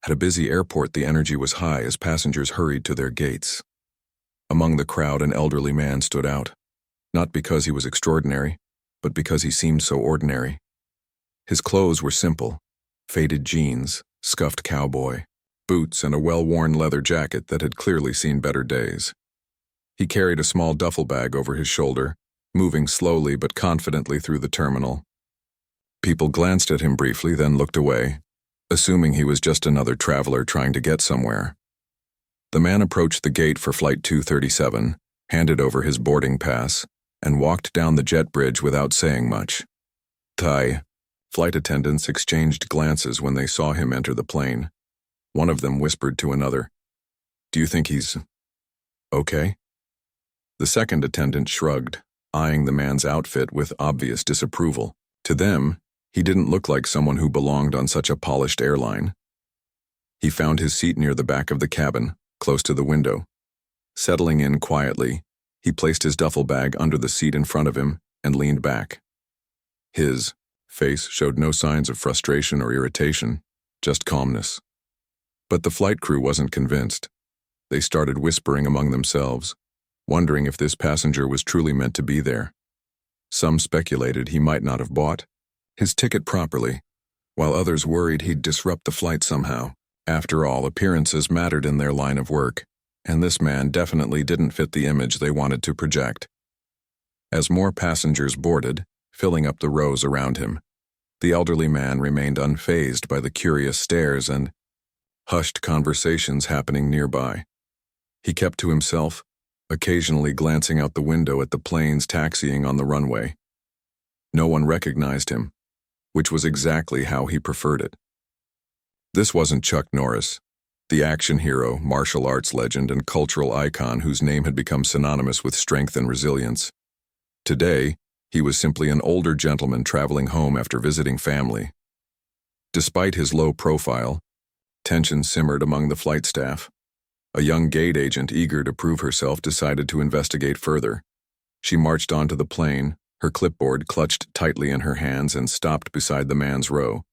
At a busy airport, the energy was high as passengers hurried to their gates. Among the crowd, an elderly man stood out, not because he was extraordinary, but because he seemed so ordinary. His clothes were simple: faded jeans, scuffed cowboy boots, and a well-worn leather jacket that had clearly seen better days. He carried a small duffel bag over his shoulder, moving slowly but confidently through the terminal. People glanced at him briefly, then looked away, assuming he was just another traveler trying to get somewhere. The man approached the gate for Flight 237, handed over his boarding pass, and walked down the jet bridge without saying much. Flight attendants exchanged glances when they saw him enter the plane. One of them whispered to another, "Do you think he's okay?" The second attendant shrugged, eyeing the man's outfit with obvious disapproval. To them, he didn't look like someone who belonged on such a polished airline. He found his seat near the back of the cabin, close to the window. Settling in quietly, he placed his duffel bag under the seat in front of him and leaned back. His face showed no signs of frustration or irritation, just calmness. But the flight crew wasn't convinced. They started whispering among themselves, wondering if this passenger was truly meant to be there. Some speculated he might not have bought his ticket properly, while others worried he'd disrupt the flight somehow. After all, appearances mattered in their line of work, and this man definitely didn't fit the image they wanted to project. As more passengers boarded, filling up the rows around him, the elderly man remained unfazed by the curious stares and hushed conversations happening nearby. He kept to himself, occasionally glancing out the window at the planes taxiing on the runway. No one recognized him, which was exactly how he preferred it. This wasn't Chuck Norris, the action hero, martial arts legend, and cultural icon whose name had become synonymous with strength and resilience. Today, he was simply an older gentleman traveling home after visiting family. Despite his low profile, tension simmered among the flight staff. A young gate agent eager to prove herself decided to investigate further. She marched onto the plane, her clipboard clutched tightly in her hands, and stopped beside the man's row.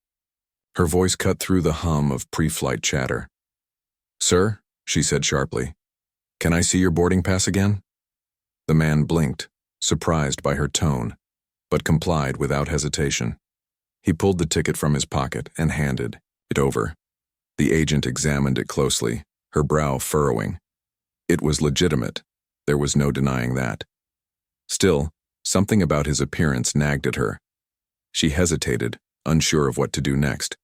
Her voice cut through the hum of pre-flight chatter. "Sir," she said sharply, "can I see your boarding pass again?" The man blinked, surprised by her tone, but complied without hesitation. He pulled the ticket from his pocket and handed it over. The agent examined it closely, her brow furrowing. It was legitimate. There was no denying that. Still, something about his appearance nagged at her. She hesitated, unsure of what to do next.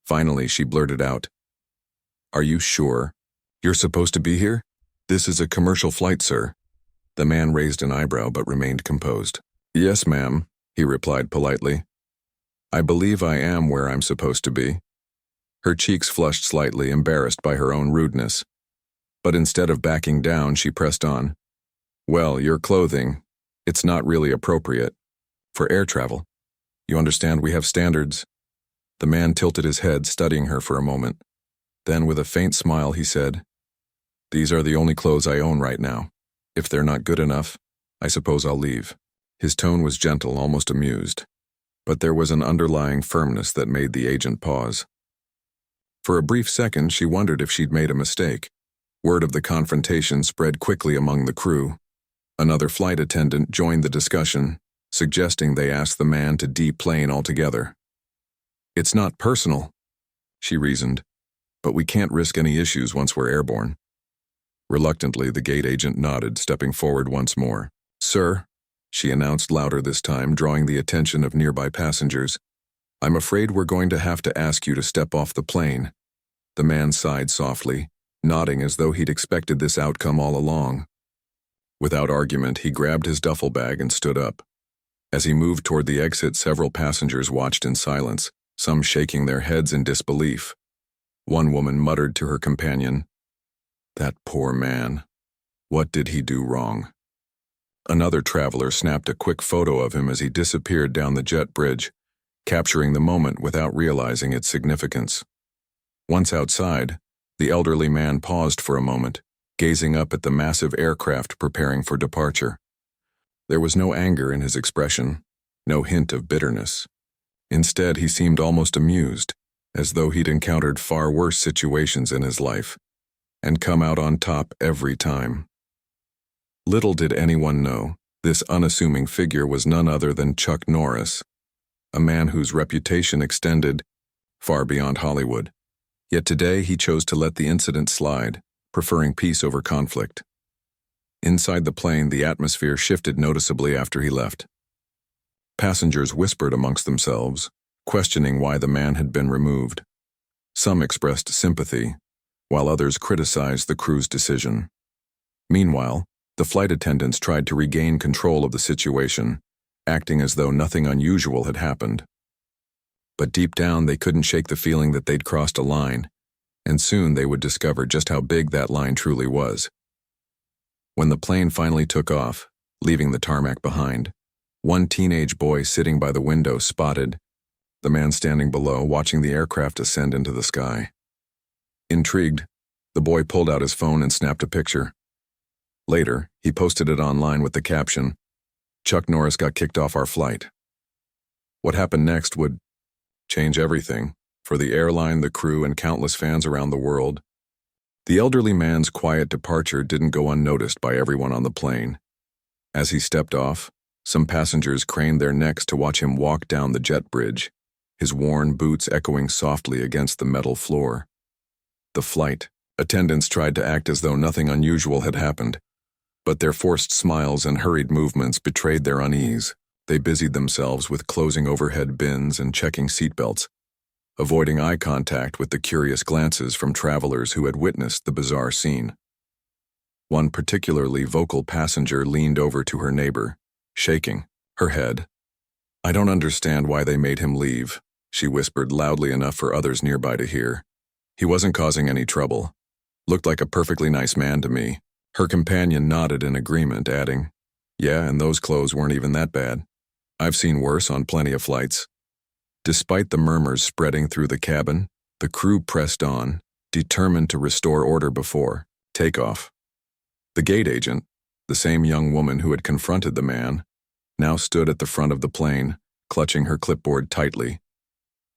Finally, she blurted out, "Are you sure you're supposed to be here? This is a commercial flight, sir." The man raised an eyebrow but remained composed. "Yes, ma'am," he replied politely. "I believe I am where I'm supposed to be." Her cheeks flushed slightly, embarrassed by her own rudeness. But instead of backing down, she pressed on. "Well, your clothing, it's not really appropriate for air travel. You understand we have standards." The man tilted his head, studying her for a moment. Then, with a faint smile, he said, "These are the only clothes I own right now. If they're not good enough, I suppose I'll leave." His tone was gentle, almost amused. But there was an underlying firmness that made the agent pause. For a brief second, she wondered if she'd made a mistake. Word of the confrontation spread quickly among the crew. Another flight attendant joined the discussion, suggesting they ask the man to deplane altogether. "It's not personal," she reasoned, "but we can't risk any issues once we're airborne." Reluctantly, the gate agent nodded, stepping forward once more. "Sir," she announced louder this time, drawing the attention of nearby passengers, "I'm afraid we're going to have to ask you to step off the plane." The man sighed softly, nodding as though he'd expected this outcome all along. Without argument, he grabbed his duffel bag and stood up. As he moved toward the exit, several passengers watched in silence, some shaking their heads in disbelief. One woman muttered to her companion, "That poor man. What did he do wrong?" Another traveler snapped a quick photo of him as he disappeared down the jet bridge, capturing the moment without realizing its significance. Once outside, the elderly man paused for a moment, gazing up at the massive aircraft preparing for departure. There was no anger in his expression, no hint of bitterness. Instead, he seemed almost amused, as though he'd encountered far worse situations in his life, and come out on top every time. Little did anyone know, this unassuming figure was none other than Chuck Norris, a man whose reputation extended far beyond Hollywood. Yet today he chose to let the incident slide, preferring peace over conflict. Inside the plane, the atmosphere shifted noticeably after he left. Passengers whispered amongst themselves, questioning why the man had been removed. Some expressed sympathy, while others criticized the crew's decision. Meanwhile, the flight attendants tried to regain control of the situation, acting as though nothing unusual had happened. But deep down, they couldn't shake the feeling that they'd crossed a line, and soon they would discover just how big that line truly was. When the plane finally took off, leaving the tarmac behind, one teenage boy sitting by the window spotted the man standing below, watching the aircraft ascend into the sky. Intrigued, the boy pulled out his phone and snapped a picture. Later, he posted it online with the caption, "Chuck Norris got kicked off our flight." What happened next would change everything for the airline, the crew, and countless fans around the world. The elderly man's quiet departure didn't go unnoticed by everyone on the plane. As he stepped off, some passengers craned their necks to watch him walk down the jet bridge, his worn boots echoing softly against the metal floor. The flight attendants tried to act as though nothing unusual had happened, but their forced smiles and hurried movements betrayed their unease. They busied themselves with closing overhead bins and checking seatbelts, avoiding eye contact with the curious glances from travelers who had witnessed the bizarre scene. One particularly vocal passenger leaned over to her neighbor, shaking her head. "I don't understand why they made him leave," she whispered loudly enough for others nearby to hear. "He wasn't causing any trouble. Looked like a perfectly nice man to me." Her companion nodded in agreement, adding, "Yeah, and those clothes weren't even that bad. I've seen worse on plenty of flights." Despite the murmurs spreading through the cabin, the crew pressed on, determined to restore order before takeoff. The gate agent, the same young woman who had confronted the man, now stood at the front of the plane, clutching her clipboard tightly.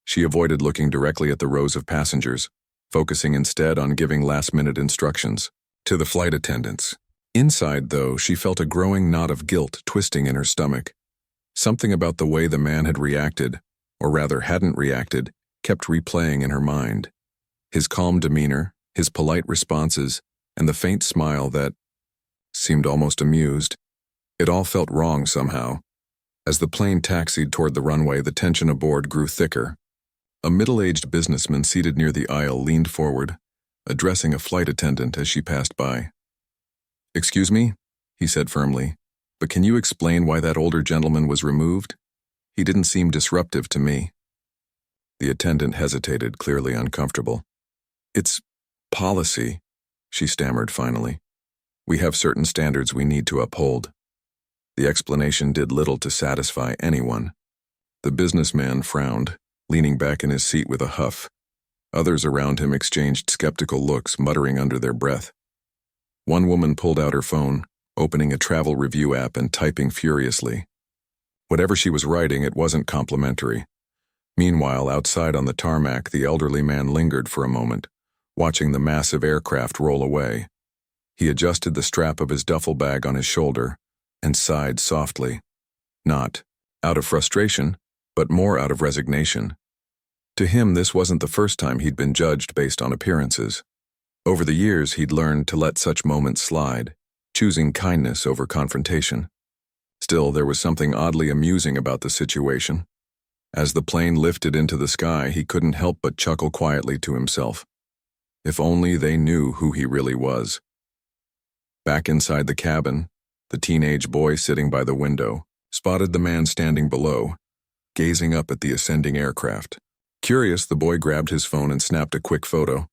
She avoided looking directly at the rows of passengers, focusing instead on giving last-minute instructions to the flight attendants. Inside, though, she felt a growing knot of guilt twisting in her stomach. Something about the way the man had reacted, or rather hadn't reacted, kept replaying in her mind. His calm demeanor, his polite responses, and the faint smile that seemed almost amused. It all felt wrong somehow. As the plane taxied toward the runway, the tension aboard grew thicker. A middle-aged businessman seated near the aisle leaned forward, addressing a flight attendant as she passed by. "Excuse me," he said firmly, "but can you explain why that older gentleman was removed? He didn't seem disruptive to me." The attendant hesitated, clearly uncomfortable. "It's policy," she stammered finally. "We have certain standards we need to uphold." The explanation did little to satisfy anyone. The businessman frowned, leaning back in his seat with a huff. Others around him exchanged skeptical looks, muttering under their breath. One woman pulled out her phone, opening a travel review app and typing furiously. Whatever she was writing, it wasn't complimentary. Meanwhile, outside on the tarmac, the elderly man lingered for a moment, watching the massive aircraft roll away. He adjusted the strap of his duffel bag on his shoulder and sighed softly, not out of frustration, but more out of resignation. To him, this wasn't the first time he'd been judged based on appearances. Over the years, he'd learned to let such moments slide, choosing kindness over confrontation. Still, there was something oddly amusing about the situation. As the plane lifted into the sky, he couldn't help but chuckle quietly to himself. If only they knew who he really was. Back inside the cabin, the teenage boy sitting by the window spotted the man standing below, gazing up at the ascending aircraft. Curious, the boy grabbed his phone and snapped a quick photo.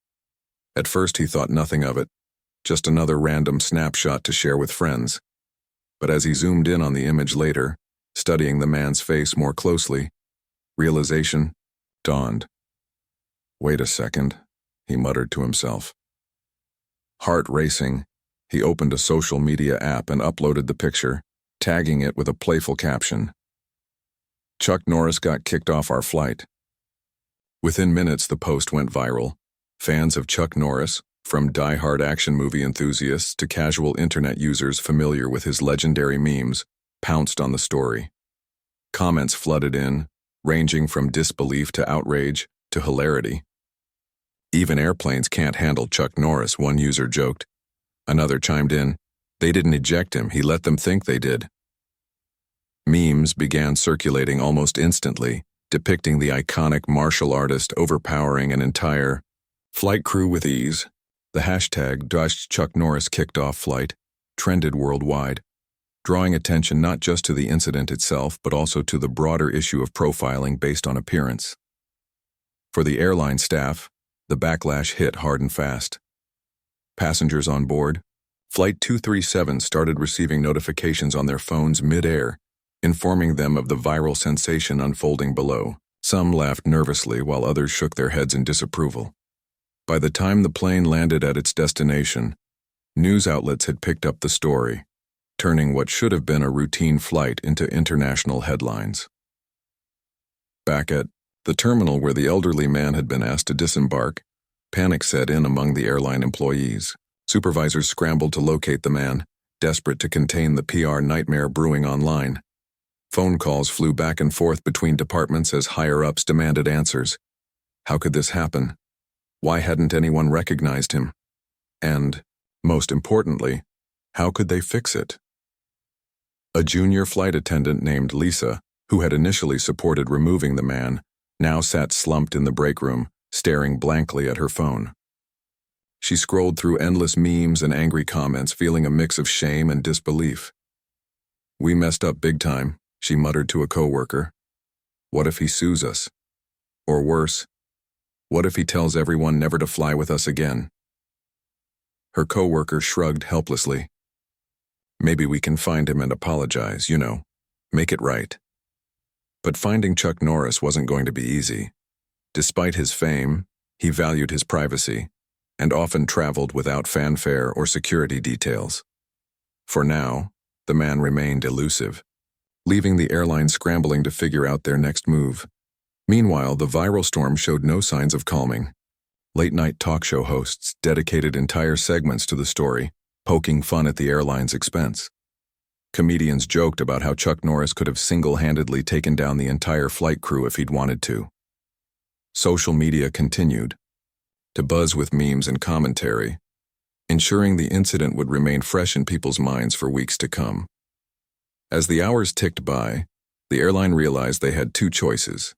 At first, he thought nothing of it, just another random snapshot to share with friends. But as he zoomed in on the image later, studying the man's face more closely, realization dawned. "Wait a second," he muttered to himself. Heart racing, he opened a social media app and uploaded the picture, tagging it with a playful caption. "Chuck Norris got kicked off our flight." Within minutes, the post went viral. Fans of Chuck Norris, from die-hard action movie enthusiasts to casual internet users familiar with his legendary memes, pounced on the story. Comments flooded in, ranging from disbelief to outrage to hilarity. "Even airplanes can't handle Chuck Norris," one user joked. Another chimed in, "They didn't eject him, he let them think they did." Memes began circulating almost instantly, depicting the iconic martial artist overpowering an entire flight crew with ease. The hashtag #ChuckNorris kicked off flight trended worldwide, drawing attention not just to the incident itself but also to the broader issue of profiling based on appearance. For the airline staff, the backlash hit hard and fast. Passengers on board, Flight 237 started receiving notifications on their phones mid-air, informing them of the viral sensation unfolding below. Some laughed nervously while others shook their heads in disapproval. By the time the plane landed at its destination, news outlets had picked up the story, turning what should have been a routine flight into international headlines. Back at the terminal where the elderly man had been asked to disembark, panic set in among the airline employees. Supervisors scrambled to locate the man, desperate to contain the PR nightmare brewing online. Phone calls flew back and forth between departments as higher-ups demanded answers. How could this happen? Why hadn't anyone recognized him? And, most importantly, how could they fix it? A junior flight attendant named Lisa, who had initially supported removing the man, now sat slumped in the break room, staring blankly at her phone. She scrolled through endless memes and angry comments, feeling a mix of shame and disbelief. "We messed up big time," she muttered to a coworker. "What if he sues us? Or worse, what if he tells everyone never to fly with us again?" Her coworker shrugged helplessly. "Maybe we can find him and apologize, make it right." But finding Chuck Norris wasn't going to be easy. Despite his fame, he valued his privacy and often traveled without fanfare or security details. For now, the man remained elusive, leaving the airline scrambling to figure out their next move. Meanwhile, the viral storm showed no signs of calming. Late-night talk show hosts dedicated entire segments to the story, poking fun at the airline's expense. Comedians joked about how Chuck Norris could have single-handedly taken down the entire flight crew if he'd wanted to. Social media continued to buzz with memes and commentary, ensuring the incident would remain fresh in people's minds for weeks to come. As the hours ticked by, the airline realized they had two choices: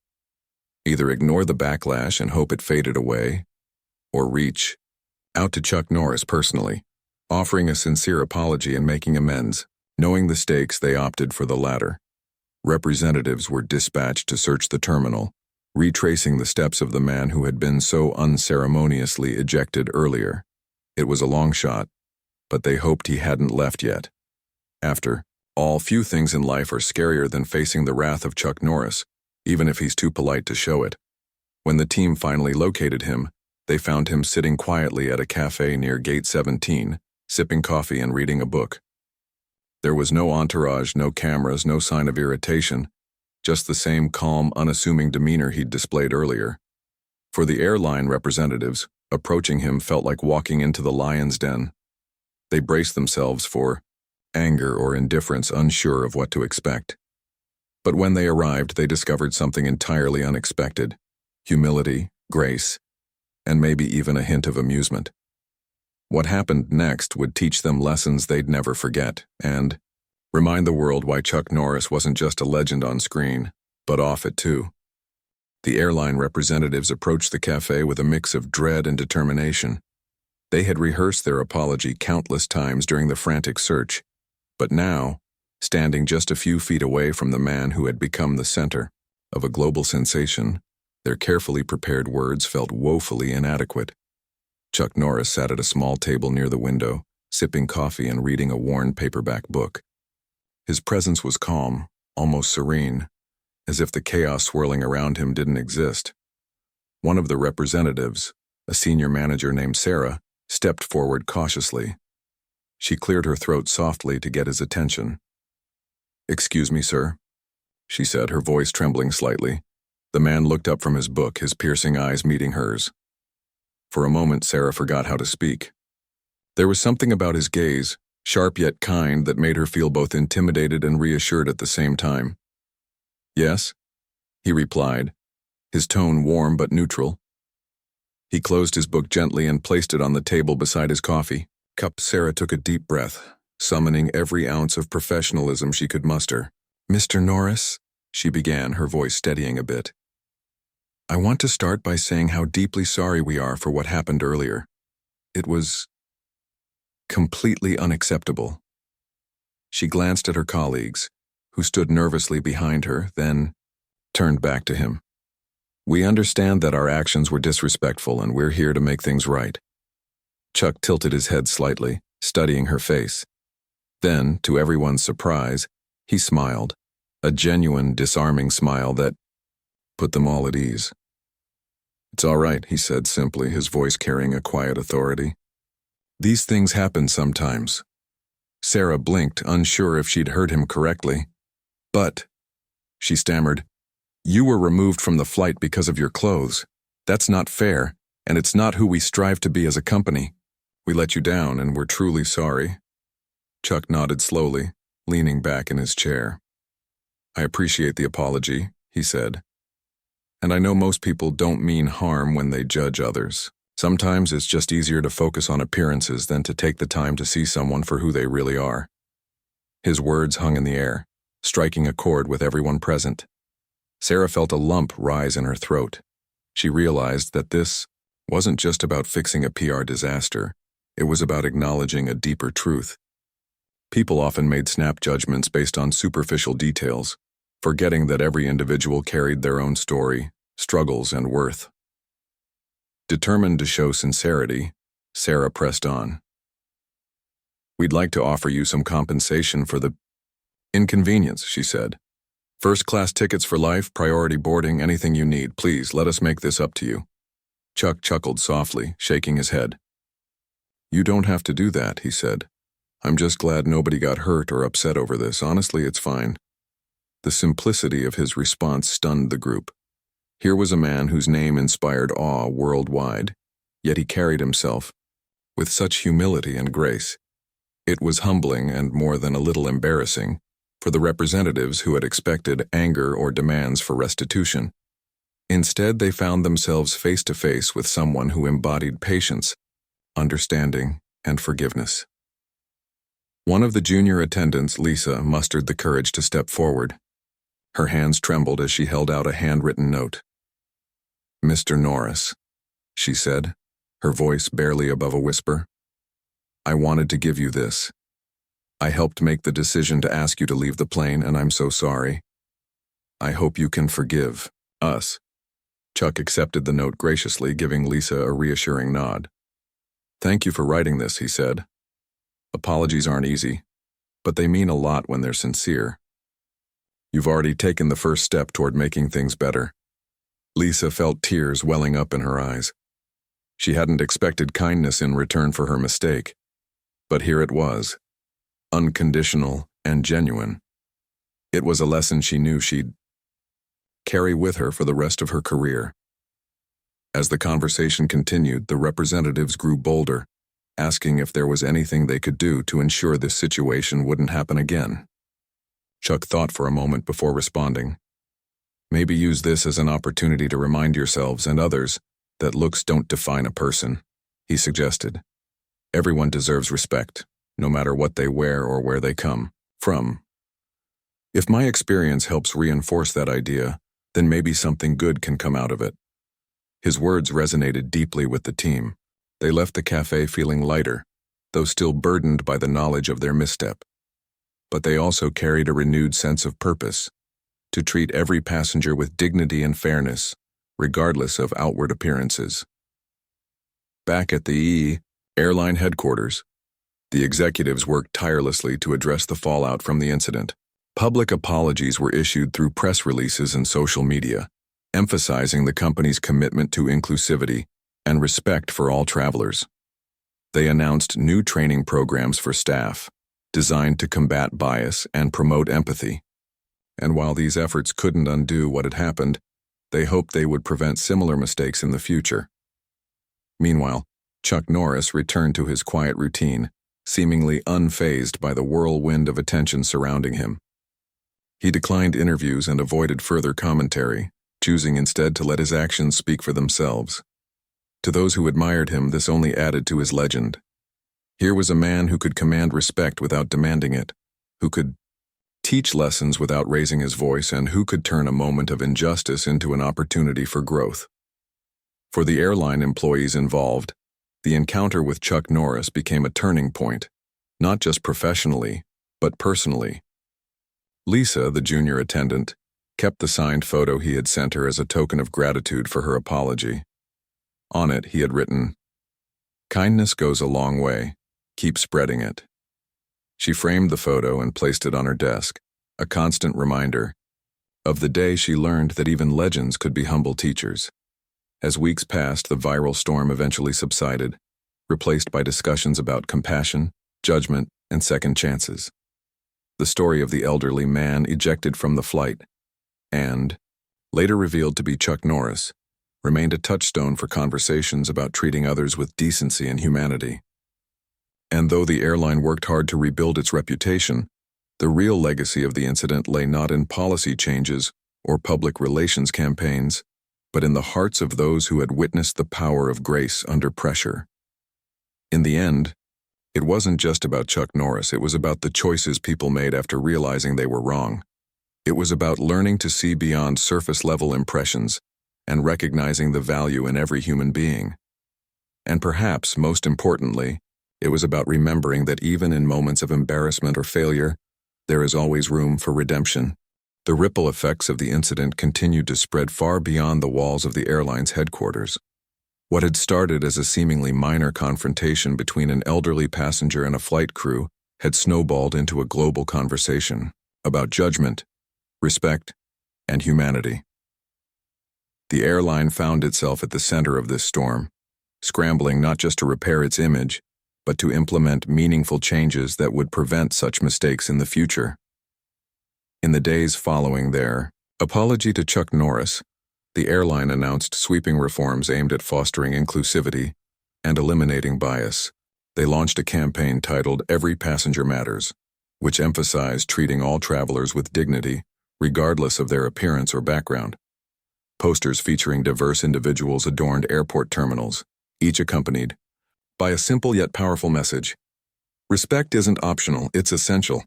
either ignore the backlash and hope it faded away, or reach out to Chuck Norris personally, offering a sincere apology and making amends. Knowing the stakes, they opted for the latter. Representatives were dispatched to search the terminal, retracing the steps of the man who had been so unceremoniously ejected earlier. It was a long shot, but they hoped he hadn't left yet. After all, few things in life are scarier than facing the wrath of Chuck Norris, even if he's too polite to show it. When the team finally located him, they found him sitting quietly at a cafe near Gate 17, sipping coffee and reading a book. There was no entourage, no cameras, no sign of irritation, just the same calm, unassuming demeanor he'd displayed earlier. For the airline representatives, approaching him felt like walking into the lion's den. They braced themselves for anger or indifference, unsure of what to expect. But when they arrived, they discovered something entirely unexpected: humility, grace, and maybe even a hint of amusement. What happened next would teach them lessons they'd never forget, and remind the world why Chuck Norris wasn't just a legend on screen, but off it too. The airline representatives approached the cafe with a mix of dread and determination. They had rehearsed their apology countless times during the frantic search, but now, standing just a few feet away from the man who had become the center of a global sensation, their carefully prepared words felt woefully inadequate. Chuck Norris sat at a small table near the window, sipping coffee and reading a worn paperback book. His presence was calm, almost serene, as if the chaos swirling around him didn't exist. One of the representatives, a senior manager named Sarah, stepped forward cautiously. She cleared her throat softly to get his attention. "Excuse me, sir," she said, her voice trembling slightly. The man looked up from his book, his piercing eyes meeting hers. For a moment, Sarah forgot how to speak. There was something about his gaze, sharp yet kind, that made her feel both intimidated and reassured at the same time. "Yes?" he replied, his tone warm but neutral. He closed his book gently and placed it on the table beside his coffee cup. Sarah took a deep breath, summoning every ounce of professionalism she could muster. "Mr. Norris," she began, her voice steadying a bit. "I want to start by saying how deeply sorry we are for what happened earlier. It was completely unacceptable." She glanced at her colleagues, who stood nervously behind her, then turned back to him. "We understand that our actions were disrespectful, and we're here to make things right." Chuck tilted his head slightly, studying her face. Then, to everyone's surprise, he smiled, a genuine, disarming smile that put them all at ease. "It's all right," he said simply, his voice carrying a quiet authority. "These things happen sometimes." Sarah blinked, unsure if she'd heard him correctly. "But," she stammered, "you were removed from the flight because of your clothes. That's not fair, and it's not who we strive to be as a company. We let you down, and we're truly sorry." Chuck nodded slowly, leaning back in his chair. "I appreciate the apology," he said. "And I know most people don't mean harm when they judge others. Sometimes it's just easier to focus on appearances than to take the time to see someone for who they really are." His words hung in the air, striking a chord with everyone present. Sarah felt a lump rise in her throat. She realized that this wasn't just about fixing a PR disaster. It was about acknowledging a deeper truth. People often made snap judgments based on superficial details, forgetting that every individual carried their own story, struggles, and worth. Determined to show sincerity, Sarah pressed on. "We'd like to offer you some compensation for the inconvenience," she said. "First-class tickets for life, priority boarding, anything you need. Please, let us make this up to you." Chuck chuckled softly, shaking his head. "You don't have to do that," he said. "I'm just glad nobody got hurt or upset over this. Honestly, it's fine." The simplicity of his response stunned the group. Here was a man whose name inspired awe worldwide, yet he carried himself with such humility and grace. It was humbling and more than a little embarrassing for the representatives who had expected anger or demands for restitution. Instead, they found themselves face to face with someone who embodied patience, understanding, and forgiveness. One of the junior attendants, Lisa, mustered the courage to step forward. Her hands trembled as she held out a handwritten note. "Mr. Norris," she said, her voice barely above a whisper. "I wanted to give you this. I helped make the decision to ask you to leave the plane, and I'm so sorry. I hope you can forgive us." Chuck accepted the note graciously, giving Lisa a reassuring nod. "Thank you for writing this," he said. "Apologies aren't easy, but they mean a lot when they're sincere. You've already taken the first step toward making things better." Lisa felt tears welling up in her eyes. She hadn't expected kindness in return for her mistake, but here it was, unconditional and genuine. It was a lesson she knew she'd carry with her for the rest of her career. As the conversation continued, the representatives grew bolder, asking if there was anything they could do to ensure this situation wouldn't happen again. Chuck thought for a moment before responding. "Maybe use this as an opportunity to remind yourselves and others that looks don't define a person," he suggested. "Everyone deserves respect, no matter what they wear or where they come from. If my experience helps reinforce that idea, then maybe something good can come out of it." His words resonated deeply with the team. They left the cafe feeling lighter, though still burdened by the knowledge of their misstep. But they also carried a renewed sense of purpose, to treat every passenger with dignity and fairness, regardless of outward appearances. Back at the Airline headquarters, the executives worked tirelessly to address the fallout from the incident. Public apologies were issued through press releases and social media, emphasizing the company's commitment to inclusivity and respect for all travelers. They announced new training programs for staff, designed to combat bias and promote empathy. And while these efforts couldn't undo what had happened, They hoped they would prevent similar mistakes in the future. Meanwhile, Chuck Norris returned to his quiet routine, seemingly unfazed by the whirlwind of attention surrounding him. He declined interviews and avoided further commentary, choosing instead to let his actions speak for themselves. To those who admired him, this only added to his legend. Here was a man who could command respect without demanding it, who could teach lessons without raising his voice, and who could turn a moment of injustice into an opportunity for growth. For the airline employees involved, the encounter with Chuck Norris became a turning point, not just professionally, but personally. Lisa, the junior attendant, kept the signed photo he had sent her as a token of gratitude for her apology. On it, he had written, "Kindness goes a long way. Keep spreading it." She framed the photo and placed it on her desk, a constant reminder of the day she learned that even legends could be humble teachers. As weeks passed, the viral storm eventually subsided, replaced by discussions about compassion, judgment, and second chances. The story of the elderly man ejected from the flight, and, later revealed to be Chuck Norris, remained a touchstone for conversations about treating others with decency and humanity. And though the airline worked hard to rebuild its reputation, the real legacy of the incident lay not in policy changes or public relations campaigns, but in the hearts of those who had witnessed the power of grace under pressure. In the end, it wasn't just about Chuck Norris, it was about the choices people made after realizing they were wrong. It was about learning to see beyond surface-level impressions and recognizing the value in every human being. And perhaps, most importantly, it was about remembering that even in moments of embarrassment or failure, there is always room for redemption. The ripple effects of the incident continued to spread far beyond the walls of the airline's headquarters. What had started as a seemingly minor confrontation between an elderly passenger and a flight crew had snowballed into a global conversation about judgment, respect, and humanity. The airline found itself at the center of this storm, scrambling not just to repair its image, but to implement meaningful changes that would prevent such mistakes in the future. In the days following their apology to Chuck Norris, the airline announced sweeping reforms aimed at fostering inclusivity and eliminating bias. They launched a campaign titled "Every Passenger Matters," which emphasized treating all travelers with dignity, regardless of their appearance or background. Posters featuring diverse individuals adorned airport terminals, each accompanied by a simple yet powerful message. Respect isn't optional, it's essential.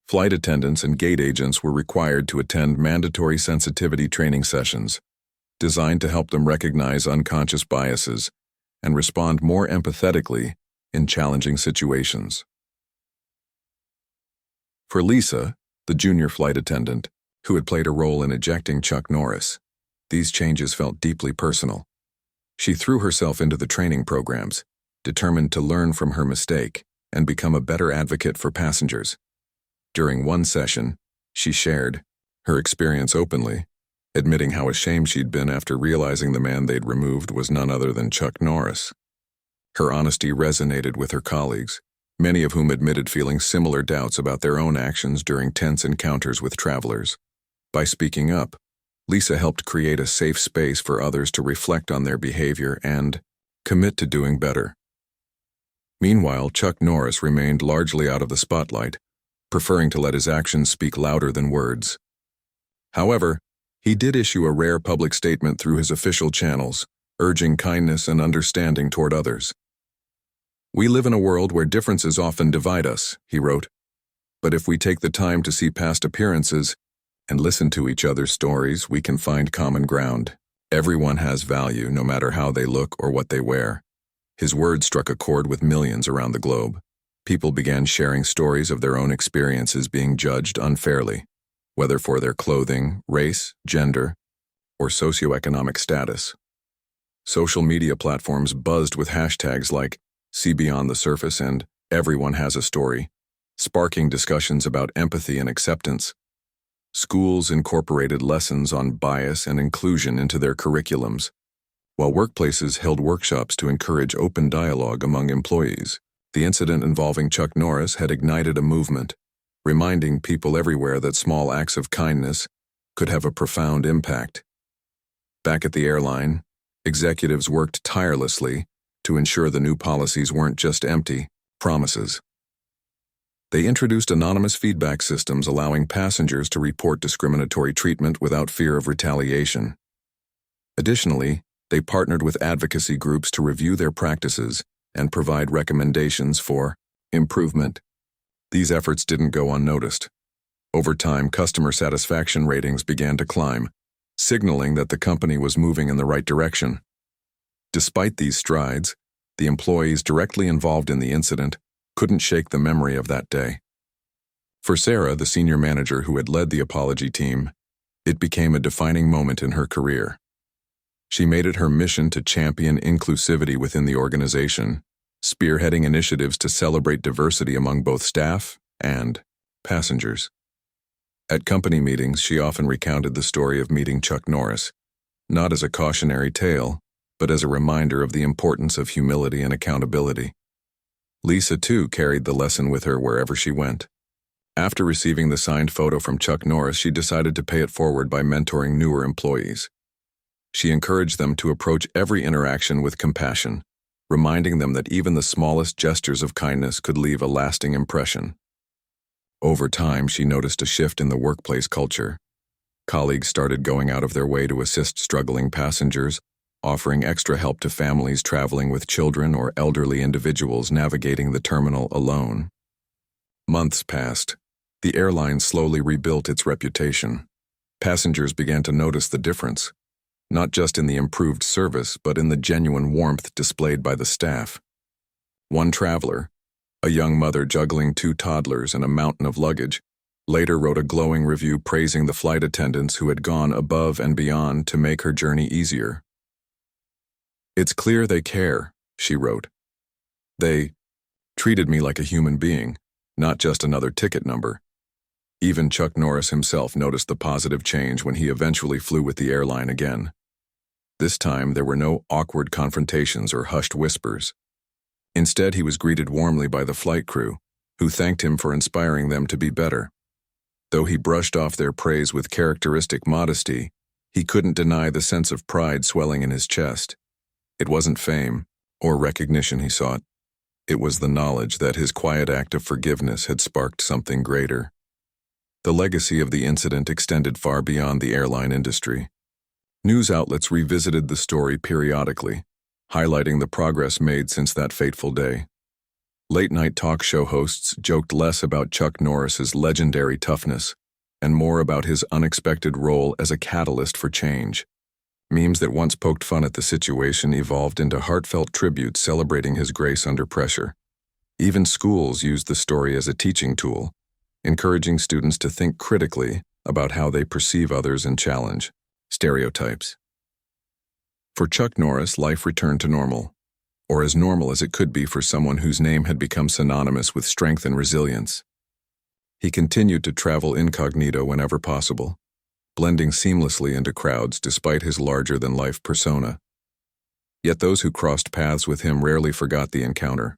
Flight attendants and gate agents were required to attend mandatory sensitivity training sessions, designed to help them recognize unconscious biases and respond more empathetically in challenging situations. For Lisa, the junior flight attendant, who had played a role in ejecting Chuck Norris, these changes felt deeply personal. She threw herself into the training programs, determined to learn from her mistake and become a better advocate for passengers. During one session, she shared her experience openly, admitting how ashamed she'd been after realizing the man they'd removed was none other than Chuck Norris. Her honesty resonated with her colleagues, many of whom admitted feeling similar doubts about their own actions during tense encounters with travelers. By speaking up, Lisa helped create a safe space for others to reflect on their behavior and commit to doing better. Meanwhile, Chuck Norris remained largely out of the spotlight, preferring to let his actions speak louder than words. However, he did issue a rare public statement through his official channels, urging kindness and understanding toward others. "We live in a world where differences often divide us," he wrote. "But if we take the time to see past appearances and listen to each other's stories, we can find common ground. Everyone has value, no matter how they look or what they wear." His words struck a chord with millions around the globe. People began sharing stories of their own experiences being judged unfairly, whether for their clothing, race, gender, or socioeconomic status. Social media platforms buzzed with hashtags like "See Beyond the Surface" and "Everyone Has a Story," sparking discussions about empathy and acceptance. Schools incorporated lessons on bias and inclusion into their curriculums, while workplaces held workshops to encourage open dialogue among employees. The incident involving Chuck Norris had ignited a movement, reminding people everywhere that small acts of kindness could have a profound impact. Back at the airline, executives worked tirelessly to ensure the new policies weren't just empty promises. They introduced anonymous feedback systems allowing passengers to report discriminatory treatment without fear of retaliation. Additionally, they partnered with advocacy groups to review their practices and provide recommendations for improvement. These efforts didn't go unnoticed. Over time, customer satisfaction ratings began to climb, signaling that the company was moving in the right direction. Despite these strides, the employees directly involved in the incident couldn't shake the memory of that day. For Sarah, the senior manager who had led the apology team, it became a defining moment in her career. She made it her mission to champion inclusivity within the organization, spearheading initiatives to celebrate diversity among both staff and passengers. At company meetings, she often recounted the story of meeting Chuck Norris, not as a cautionary tale, but as a reminder of the importance of humility and accountability. Lisa, too, carried the lesson with her wherever she went. After receiving the signed photo from Chuck Norris, she decided to pay it forward by mentoring newer employees. She encouraged them to approach every interaction with compassion, reminding them that even the smallest gestures of kindness could leave a lasting impression. Over time, she noticed a shift in the workplace culture. Colleagues started going out of their way to assist struggling passengers, offering extra help to families traveling with children or elderly individuals navigating the terminal alone. Months passed. The airline slowly rebuilt its reputation. Passengers began to notice the difference, not just in the improved service, but in the genuine warmth displayed by the staff. One traveler, a young mother juggling 2 toddlers and a mountain of luggage, later wrote a glowing review praising the flight attendants who had gone above and beyond to make her journey easier. "It's clear they care," she wrote. "They treated me like a human being, not just another ticket number." Even Chuck Norris himself noticed the positive change when he eventually flew with the airline again. This time, there were no awkward confrontations or hushed whispers. Instead, he was greeted warmly by the flight crew, who thanked him for inspiring them to be better. Though he brushed off their praise with characteristic modesty, he couldn't deny the sense of pride swelling in his chest. It wasn't fame or recognition he sought. It was the knowledge that his quiet act of forgiveness had sparked something greater. The legacy of the incident extended far beyond the airline industry. News outlets revisited the story periodically, highlighting the progress made since that fateful day. Late-night talk show hosts joked less about Chuck Norris's legendary toughness and more about his unexpected role as a catalyst for change. Memes that once poked fun at the situation evolved into heartfelt tributes celebrating his grace under pressure. Even schools used the story as a teaching tool, encouraging students to think critically about how they perceive others and challenge stereotypes. For Chuck Norris, life returned to normal, or as normal as it could be for someone whose name had become synonymous with strength and resilience. He continued to travel incognito whenever possible, blending seamlessly into crowds despite his larger-than-life persona. Yet those who crossed paths with him rarely forgot the encounter.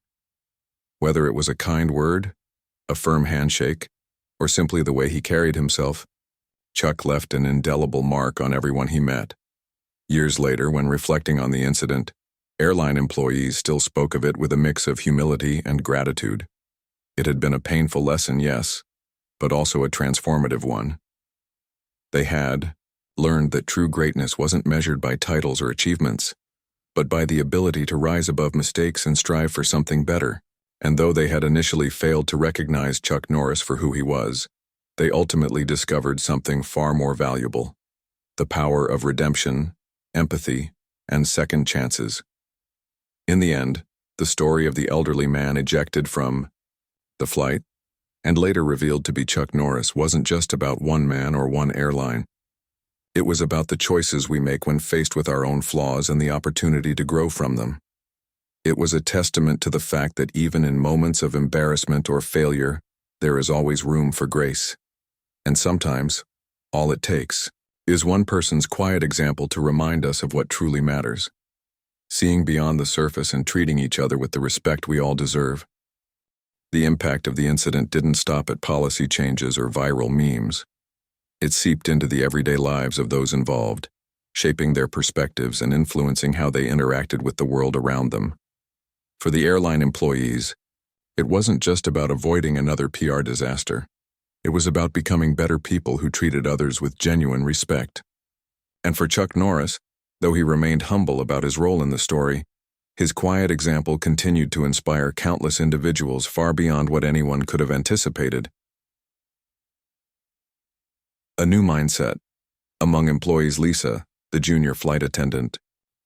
Whether it was a kind word, a firm handshake, or simply the way he carried himself, Chuck left an indelible mark on everyone he met. Years later, when reflecting on the incident, airline employees still spoke of it with a mix of humility and gratitude. It had been a painful lesson, yes, but also a transformative one. They had learned that true greatness wasn't measured by titles or achievements, but by the ability to rise above mistakes and strive for something better. And though they had initially failed to recognize Chuck Norris for who he was, they ultimately discovered something far more valuable: the power of redemption, empathy, and second chances. In the end, the story of the elderly man ejected from the flight, and later revealed to be Chuck Norris, wasn't just about one man or one airline. It was about the choices we make when faced with our own flaws and the opportunity to grow from them. It was a testament to the fact that even in moments of embarrassment or failure, there is always room for grace. And sometimes, all it takes is one person's quiet example to remind us of what truly matters. Seeing beyond the surface and treating each other with the respect we all deserve. The impact of the incident didn't stop at policy changes or viral memes. It seeped into the everyday lives of those involved, shaping their perspectives and influencing how they interacted with the world around them. For the airline employees, it wasn't just about avoiding another PR disaster. It was about becoming better people who treated others with genuine respect. And for Chuck Norris, though he remained humble about his role in the story, his quiet example continued to inspire countless individuals far beyond what anyone could have anticipated. A new mindset. Among employees, Lisa, the junior flight attendant,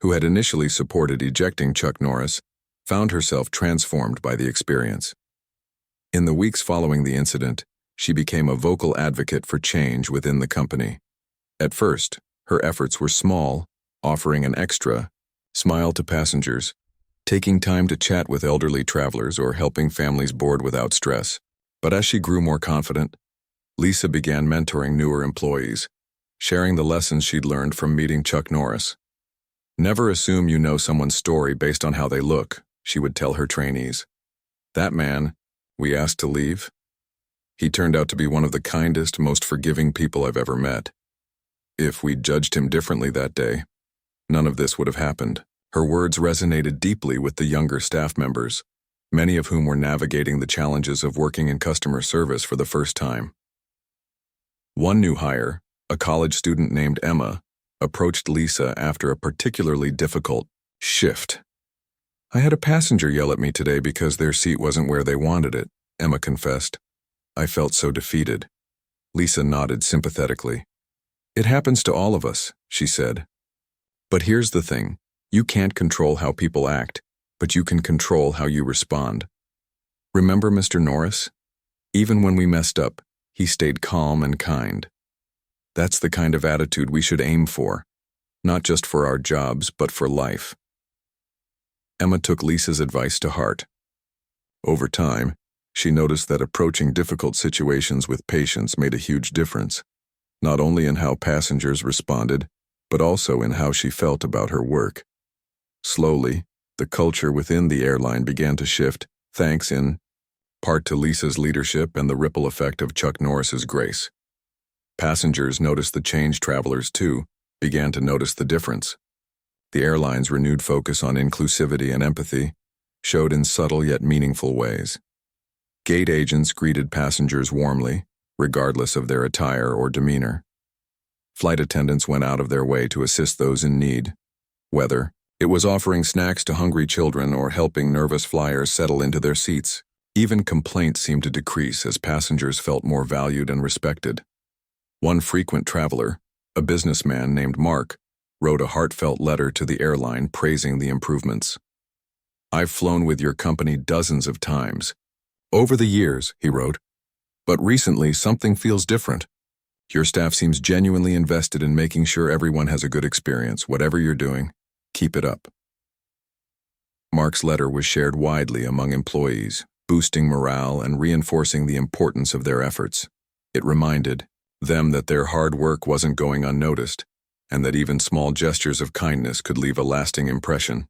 who had initially supported ejecting Chuck Norris, found herself transformed by the experience. In the weeks following the incident, she became a vocal advocate for change within the company. At first, her efforts were small, offering an extra smile to passengers, taking time to chat with elderly travelers, or helping families board without stress. But as she grew more confident, Lisa began mentoring newer employees, sharing the lessons she'd learned from meeting Chuck Norris. "Never assume you know someone's story based on how they look," she would tell her trainees. "That man we asked to leave, he turned out to be one of the kindest, most forgiving people I've ever met. If we'd judged him differently that day, none of this would have happened." Her words resonated deeply with the younger staff members, many of whom were navigating the challenges of working in customer service for the first time. One new hire, a college student named Emma, approached Lisa after a particularly difficult shift. "I had a passenger yell at me today because their seat wasn't where they wanted it," Emma confessed. "I felt so defeated." Lisa nodded sympathetically. "It happens to all of us," she said. "But here's the thing. You can't control how people act, but you can control how you respond. Remember Mr. Norris? Even when we messed up, he stayed calm and kind. That's the kind of attitude we should aim for, not just for our jobs, but for life." Emma took Lisa's advice to heart. Over time, she noticed that approaching difficult situations with patience made a huge difference, not only in how passengers responded, but also in how she felt about her work. Slowly, the culture within the airline began to shift, thanks in part to Lisa's leadership and the ripple effect of Chuck Norris's grace. Passengers noticed the change. Travelers, too, began to notice the difference. The airline's renewed focus on inclusivity and empathy showed in subtle yet meaningful ways. Gate agents greeted passengers warmly, regardless of their attire or demeanor. Flight attendants went out of their way to assist those in need, whether it was offering snacks to hungry children or helping nervous flyers settle into their seats. Even complaints seemed to decrease as passengers felt more valued and respected. One frequent traveler, a businessman named Mark, wrote a heartfelt letter to the airline praising the improvements. "I've flown with your company dozens of times over the years," he wrote, "but recently something feels different. Your staff seems genuinely invested in making sure everyone has a good experience. Whatever you're doing, keep it up." Mark's letter was shared widely among employees, boosting morale and reinforcing the importance of their efforts. It reminded them that their hard work wasn't going unnoticed, and that even small gestures of kindness could leave a lasting impression.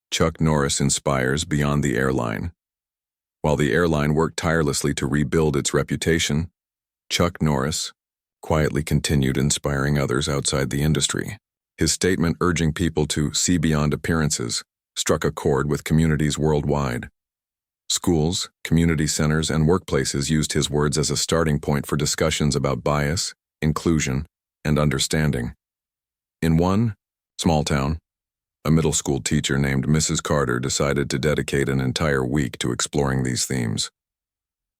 Chuck Norris inspires beyond the airline. While the airline worked tirelessly to rebuild its reputation, Chuck Norris quietly continued inspiring others outside the industry. His statement urging people to see beyond appearances struck a chord with communities worldwide. Schools, community centers, and workplaces used his words as a starting point for discussions about bias, inclusion, and understanding. In one small town, a middle school teacher named Mrs. Carter decided to dedicate an entire week to exploring these themes.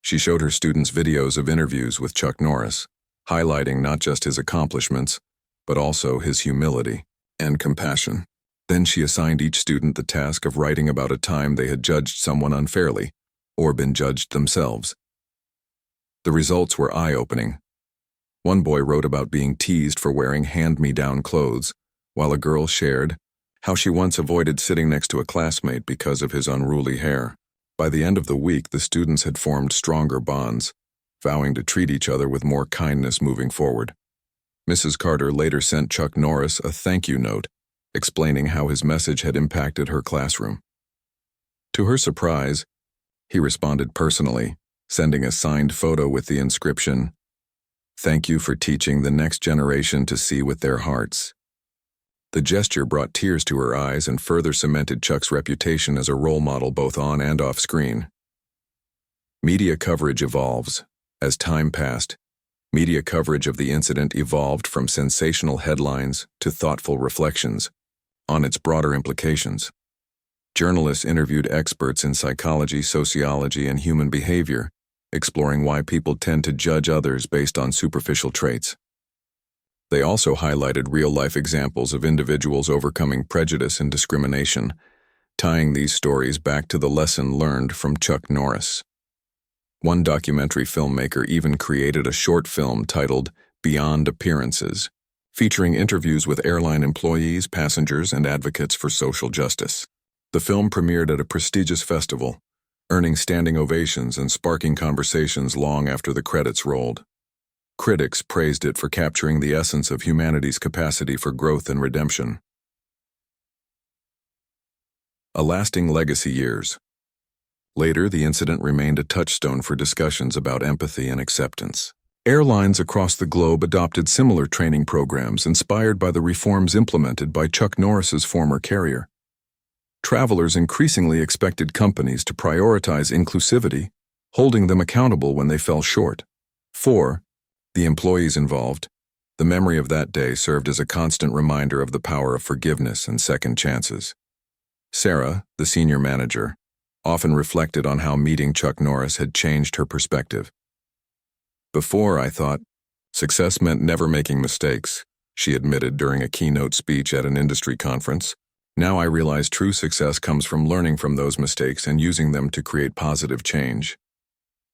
She showed her students videos of interviews with Chuck Norris, highlighting not just his accomplishments, but also his humility and compassion. Then she assigned each student the task of writing about a time they had judged someone unfairly, or been judged themselves. The results were eye-opening. One boy wrote about being teased for wearing hand-me-down clothes, while a girl shared how she once avoided sitting next to a classmate because of his unruly hair. By the end of the week, the students had formed stronger bonds, vowing to treat each other with more kindness moving forward. Mrs. Carter later sent Chuck Norris a thank you note, explaining how his message had impacted her classroom. To her surprise, he responded personally, sending a signed photo with the inscription, "Thank you for teaching the next generation to see with their hearts." The gesture brought tears to her eyes and further cemented Chuck's reputation as a role model both on and off screen. Media coverage evolves. As time passed, media coverage of the incident evolved from sensational headlines to thoughtful reflections on its broader implications. Journalists interviewed experts in psychology, sociology, and human behavior, exploring why people tend to judge others based on superficial traits. They also highlighted real-life examples of individuals overcoming prejudice and discrimination, tying these stories back to the lesson learned from Chuck Norris. One documentary filmmaker even created a short film titled Beyond Appearances, featuring interviews with airline employees, passengers, and advocates for social justice. The film premiered at a prestigious festival, earning standing ovations and sparking conversations long after the credits rolled. Critics praised it for capturing the essence of humanity's capacity for growth and redemption. A lasting legacy years. Later, the incident remained a touchstone for discussions about empathy and acceptance. Airlines across the globe adopted similar training programs inspired by the reforms implemented by Chuck Norris's former carrier. Travelers increasingly expected companies to prioritize inclusivity, holding them accountable when they fell short. For the employees involved, the memory of that day served as a constant reminder of the power of forgiveness and second chances. Sarah, the senior manager, often reflected on how meeting Chuck Norris had changed her perspective. "Before, I thought, success meant never making mistakes," she admitted during a keynote speech at an industry conference. "Now I realize true success comes from learning from those mistakes and using them to create positive change."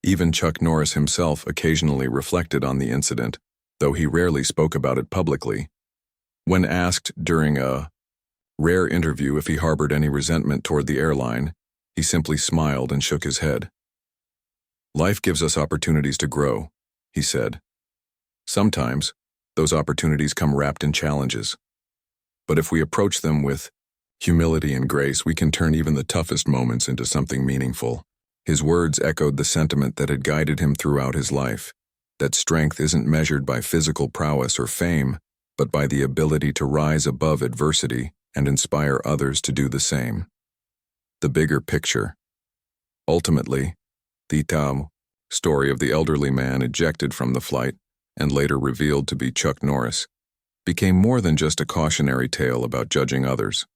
Even Chuck Norris himself occasionally reflected on the incident, though he rarely spoke about it publicly. When asked during a rare interview if he harbored any resentment toward the airline, he simply smiled and shook his head. "Life gives us opportunities to grow," he said. "Sometimes, those opportunities come wrapped in challenges. But if we approach them with humility and grace, we can turn even the toughest moments into something meaningful." His words echoed the sentiment that had guided him throughout his life, that strength isn't measured by physical prowess or fame, but by the ability to rise above adversity and inspire others to do the same. The bigger picture. Ultimately, the story of the elderly man ejected from the flight, and later revealed to be Chuck Norris, became more than just a cautionary tale about judging others.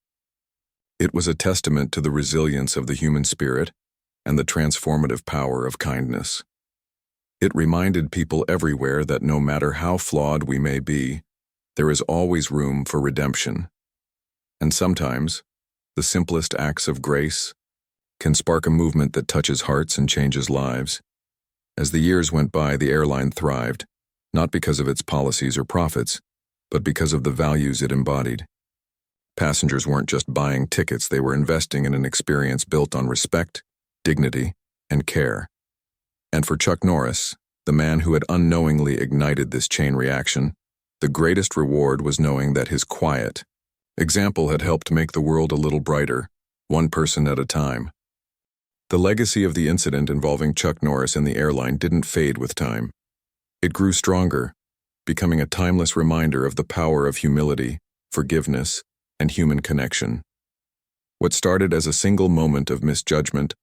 It was a testament to the resilience of the human spirit and the transformative power of kindness. It reminded people everywhere that no matter how flawed we may be, there is always room for redemption. And sometimes, the simplest acts of grace can spark a movement that touches hearts and changes lives. As the years went by, the airline thrived, not because of its policies or profits, but because of the values it embodied. Passengers weren't just buying tickets, they were investing in an experience built on respect, dignity, and care. And for Chuck Norris, the man who had unknowingly ignited this chain reaction, the greatest reward was knowing that his quiet example had helped make the world a little brighter, one person at a time. The legacy of the incident involving Chuck Norris and the airline didn't fade with time. It grew stronger, becoming a timeless reminder of the power of humility, forgiveness, and human connection. What started as a single moment of misjudgment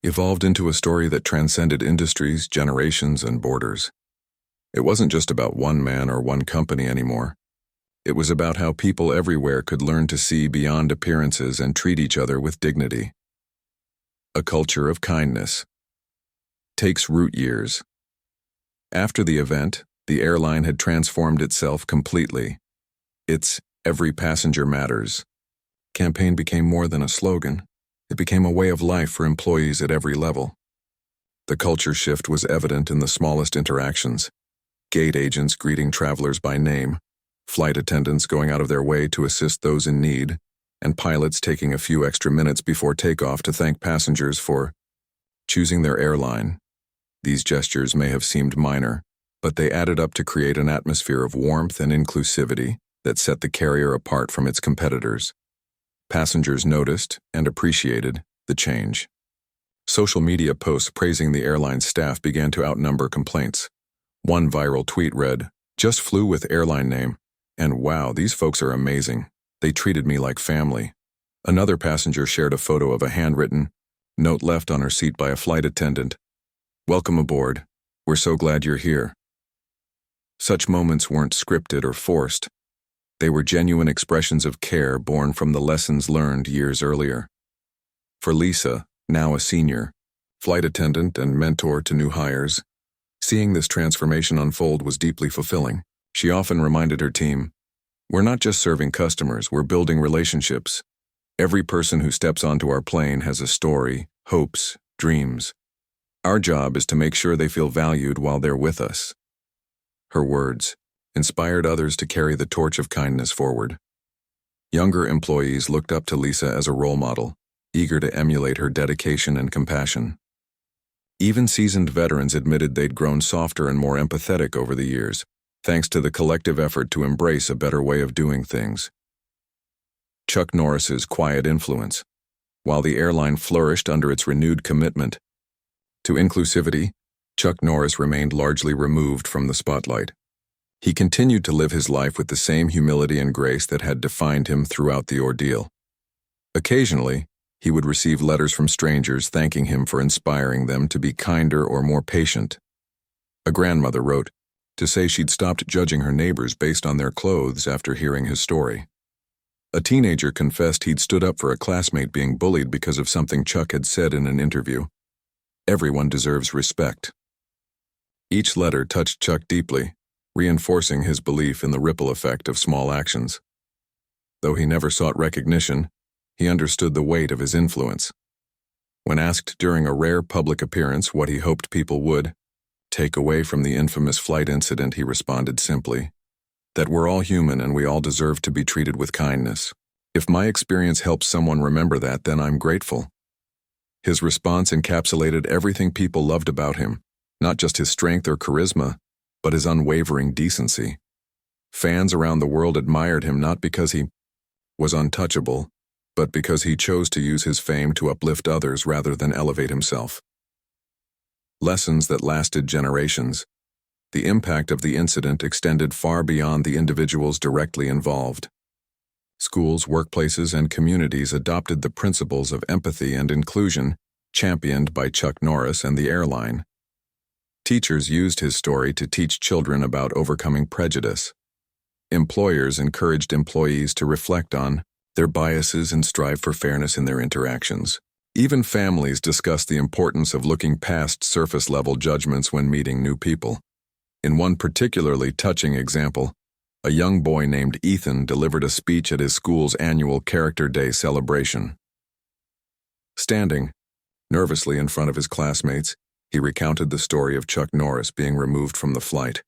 evolved into a story that transcended industries, generations, and borders. It wasn't just about one man or one company anymore. It was about how people everywhere could learn to see beyond appearances and treat each other with dignity. A culture of kindness takes root years. After the event, the airline had transformed itself completely. Its "Every Passenger Matters" campaign became more than a slogan. It became a way of life for employees at every level. The culture shift was evident in the smallest interactions: gate agents greeting travelers by name, flight attendants going out of their way to assist those in need, and pilots taking a few extra minutes before takeoff to thank passengers for choosing their airline. These gestures may have seemed minor, but they added up to create an atmosphere of warmth and inclusivity that set the carrier apart from its competitors. Passengers noticed and appreciated the change. Social media posts praising the airline's staff began to outnumber complaints. One viral tweet read, "Just flew with airline name, and wow, these folks are amazing." They treated me like family. Another passenger shared a photo of a handwritten note left on her seat by a flight attendant. "Welcome aboard. We're so glad you're here." Such moments weren't scripted or forced. They were genuine expressions of care born from the lessons learned years earlier. For Lisa, now a senior, flight attendant and mentor to new hires, seeing this transformation unfold was deeply fulfilling. She often reminded her team, "We're not just serving customers, we're building relationships. Every person who steps onto our plane has a story, hopes, dreams. Our job is to make sure they feel valued while they're with us." Her words inspired others to carry the torch of kindness forward. Younger employees looked up to Lisa as a role model, eager to emulate her dedication and compassion. Even seasoned veterans admitted they'd grown softer and more empathetic over the years, thanks to the collective effort to embrace a better way of doing things. Chuck Norris's quiet influence. While the airline flourished under its renewed commitment to inclusivity, Chuck Norris remained largely removed from the spotlight. He continued to live his life with the same humility and grace that had defined him throughout the ordeal. Occasionally, he would receive letters from strangers thanking him for inspiring them to be kinder or more patient. A grandmother wrote to say she'd stopped judging her neighbors based on their clothes after hearing his story. A teenager confessed he'd stood up for a classmate being bullied because of something Chuck had said in an interview. Everyone deserves respect. Each letter touched Chuck deeply, reinforcing his belief in the ripple effect of small actions. Though he never sought recognition, he understood the weight of his influence. When asked during a rare public appearance what he hoped people would take away from the infamous flight incident, he responded simply, that we're all human and we all deserve to be treated with kindness. If my experience helps someone remember that, then I'm grateful. His response encapsulated everything people loved about him, not just his strength or charisma, but his unwavering decency. Fans around the world admired him not because he was untouchable, but because he chose to use his fame to uplift others rather than elevate himself. Lessons that lasted generations. The impact of the incident extended far beyond the individuals directly involved. Schools, workplaces, and communities adopted the principles of empathy and inclusion championed by Chuck Norris and the airline. Teachers used his story to teach children about overcoming prejudice. Employers encouraged employees to reflect on their biases and strive for fairness in their interactions. Even families discussed the importance of looking past surface-level judgments when meeting new people. In one particularly touching example, a young boy named Ethan delivered a speech at his school's annual Character Day celebration. Standing nervously in front of his classmates, he recounted the story of Chuck Norris being removed from the flight,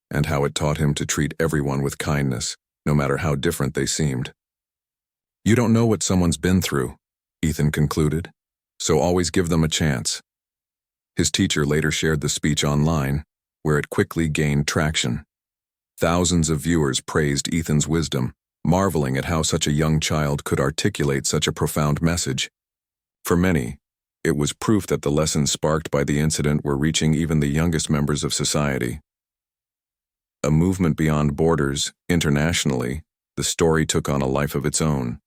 and how it taught him to treat everyone with kindness, no matter how different they seemed. "You don't know what someone's been through," Ethan concluded, "so always give them a chance." His teacher later shared the speech online, where it quickly gained traction. Thousands of viewers praised Ethan's wisdom, marveling at how such a young child could articulate such a profound message. For many, it was proof that the lessons sparked by the incident were reaching even the youngest members of society. A movement beyond borders, internationally, the story took on a life of its own.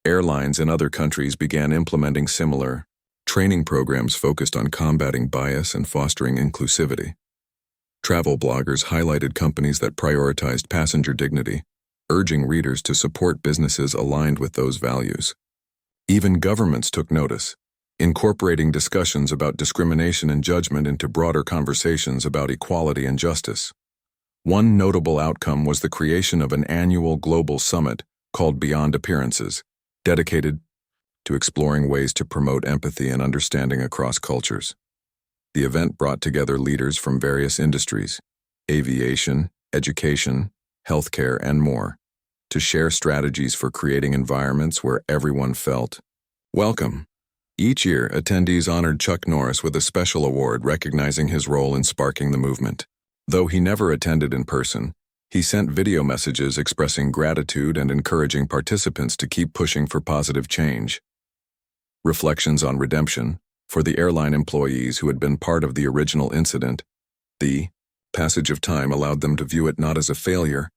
Airlines in other countries began implementing similar training programs focused on combating bias and fostering inclusivity. Travel bloggers highlighted companies that prioritized passenger dignity, urging readers to support businesses aligned with those values. Even governments took notice, incorporating discussions about discrimination and judgment into broader conversations about equality and justice. One notable outcome was the creation of an annual global summit called Beyond Appearances, dedicated to exploring ways to promote empathy and understanding across cultures. The event brought together leaders from various industries, aviation, education, healthcare, and more, to share strategies for creating environments where everyone felt welcome. Each year, attendees honored Chuck Norris with a special award recognizing his role in sparking the movement. Though he never attended in person, he sent video messages expressing gratitude and encouraging participants to keep pushing for positive change. Reflections on redemption. For the airline employees who had been part of the original incident, the passage of time allowed them to view it not as a failure,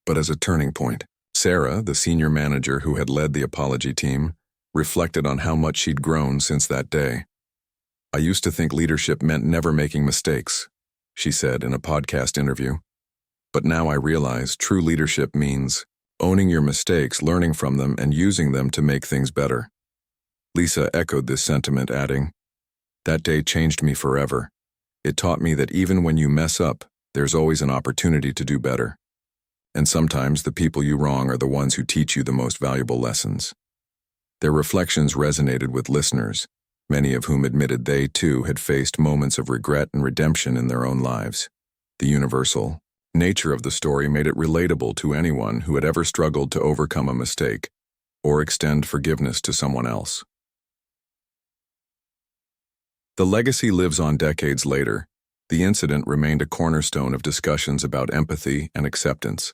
but as a turning point. Sarah, the senior manager who had led the apology team, reflected on how much she'd grown since that day. "I used to think leadership meant never making mistakes," she said in a podcast interview. "But now I realize true leadership means owning your mistakes, learning from them, and using them to make things better." Lisa echoed this sentiment, adding, "That day changed me forever. It taught me that even when you mess up, there's always an opportunity to do better. And sometimes the people you wrong are the ones who teach you the most valuable lessons." Their reflections resonated with listeners, many of whom admitted they, too, had faced moments of regret and redemption in their own lives. The universal nature of the story made it relatable to anyone who had ever struggled to overcome a mistake or extend forgiveness to someone else. The legacy lives on decades later. The incident remained a cornerstone of discussions about empathy and acceptance.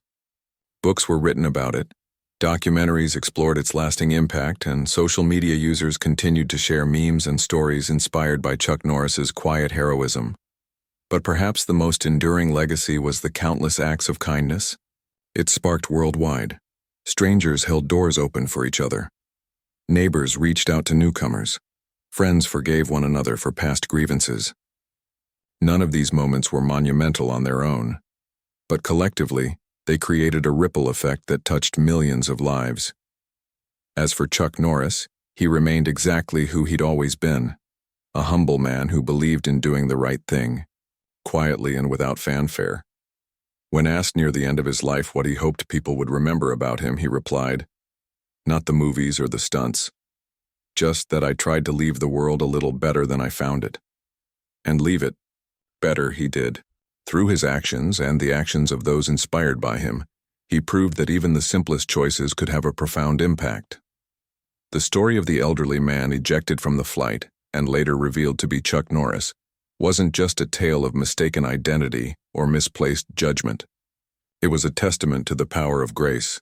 Books were written about it, documentaries explored its lasting impact, and social media users continued to share memes and stories inspired by Chuck Norris's quiet heroism. But perhaps the most enduring legacy was the countless acts of kindness it sparked worldwide. Strangers held doors open for each other. Neighbors reached out to newcomers. Friends forgave one another for past grievances. None of these moments were monumental on their own, but collectively, they created a ripple effect that touched millions of lives. As for Chuck Norris, he remained exactly who he'd always been, a humble man who believed in doing the right thing, quietly and without fanfare. When asked near the end of his life what he hoped people would remember about him, he replied, "Not the movies or the stunts, just that I tried to leave the world a little better than I found it." And leave it better he did. Through his actions and the actions of those inspired by him, he proved that even the simplest choices could have a profound impact. The story of the elderly man ejected from the flight, and later revealed to be Chuck Norris, wasn't just a tale of mistaken identity or misplaced judgment. It was a testament to the power of grace,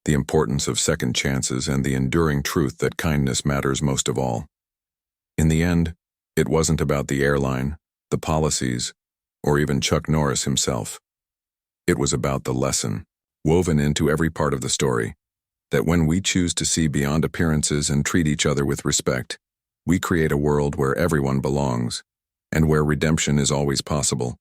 the importance of second chances, and the enduring truth that kindness matters most of all. In the end, it wasn't about the airline, the policies, or even Chuck Norris himself. It was about the lesson, woven into every part of the story, that when we choose to see beyond appearances and treat each other with respect, we create a world where everyone belongs, and where redemption is always possible.